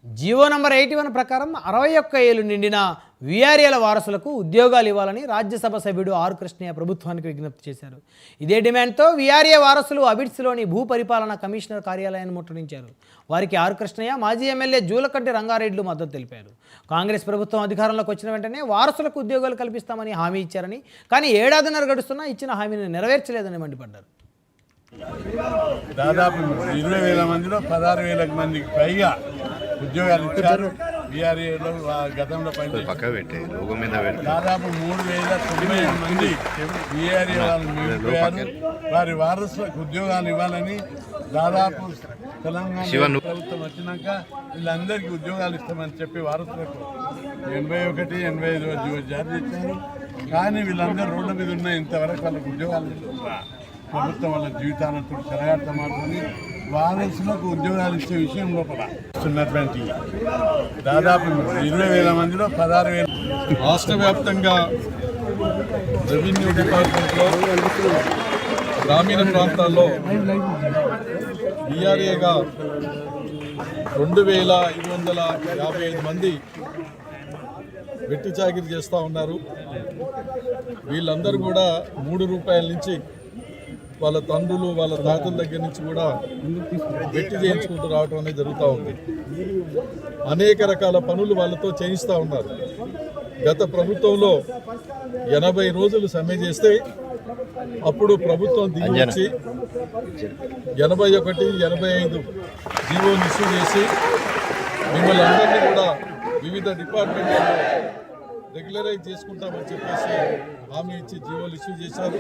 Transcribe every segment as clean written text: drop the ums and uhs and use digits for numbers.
GO number 81 ప్రకారం 61 ఏళ్లు నిండిన వీఆర్ఏల వారసులకు ఉద్యోగాలు ఇవ్వాలని రాజ్యసభ సభ్యుడు ఆర్ కృష్ణయ్య ప్రభుత్వానికి విజ్ఞప్తి చేశారు. ఇదే డిమాండ్తో వీఆర్ఏ వారసులు అబిడ్స్లోని భూ పరిపాలనా కమిషనర్ కార్యాలయాన్ని ముట్టడించారు. వారికి ఆర్ కృష్ణయ్య, మాజీ ఎమ్మెల్యే జూలకంటి రంగారెడ్డిలు మద్దతు తెలిపారు. కాంగ్రెస్ ప్రభుత్వం అధికారంలోకి వచ్చిన వెంటనే వారసులకు ఉద్యోగాలు కల్పిస్తామని హామీ ఇచ్చారని, కానీ ఏడాదిన్నర గడుస్తున్నా ఇచ్చిన హామీని నెరవేర్చలేదని మండిపడ్డారు. దాదాపు 20,000 మందిలో 16,000 మందికి పైగా ఉద్యోగాలు ఇచ్చారు. బీఆర్ఏలో గతంలో దాదాపు 3,090 మంది బీఆర్ఏ వాళ్ళు నిలిపారు. వారి వారసులకు ఉద్యోగాలు ఇవ్వాలని దాదాపు తెలంగాణ ప్రభుత్వం వచ్చినాక వీళ్ళందరికీ ఉద్యోగాలు ఇస్తామని చెప్పి వారసులకు 81, 85 జారీ చేశారు. కానీ వీళ్ళందరూ రోడ్ల మీద ఉన్న ఇంతవరకు వాళ్ళకి ఉద్యోగాలు ప్రభుత్వం వాళ్ళ జీవితాలతో చెరగాటమాడుకొని వారసులకు ఉద్యోగాలు ఇచ్చే విషయం లోపల ఇస్తున్నటువంటి దాదాపు 20,000 మందిలో 16,000. రాష్ట్ర వ్యాప్తంగా రెవెన్యూ డిపార్ట్మెంట్లో గ్రామీణ ప్రాంతాల్లో బీఆర్ఏగా 2,555 మంది వెట్టి చాకిరీ చేస్తూ ఉన్నారు. వీళ్ళందరూ కూడా ₹3 నుంచి వాళ్ళ తండ్రులు వాళ్ళ తాతల దగ్గర నుంచి కూడా వెట్టి చేయించుకుంటూ రావడం అనేది జరుగుతూ ఉంది. అనేక రకాల పనులు వాళ్ళతో చేయిస్తూ ఉన్నారు. గత ప్రభుత్వంలో 80 రోజులు సమ్మె చేస్తే అప్పుడు ప్రభుత్వం దిగి వచ్చి 81, 85 జీవోలు ఇష్యూ చేసి మిమ్మల్ని అందరినీ కూడా వివిధ డిపార్ట్మెంట్లలో రెగ్యులరైజ్ చేసుకుంటామని చెప్పేసి హామీ ఇచ్చి జీవోలు ఇష్యూ చేశారు.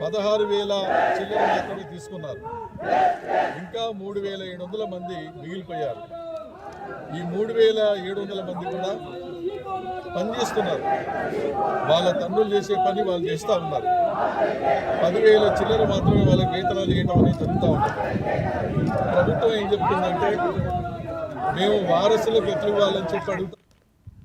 16,000 చిల్లర మాత్రమే తీసుకున్నారు. ఇంకా 3,700 మంది మిగిలిపోయారు. ఈ 3,700 మంది కూడా పనిచేస్తున్నారు. వాళ్ళ తండ్రులు చేసే పని వాళ్ళు చేస్తూ ఉన్నారు. 10,000 చిల్లర మాత్రమే వాళ్ళకి వేతనాలు ఇవ్వడం అనేది జరుగుతూ ఉన్నారు. ప్రభుత్వం ఏం చెప్తుందంటే మేము వారసులకు ఎట్లు ఇవ్వాలని చెప్పి అడుగుతాం.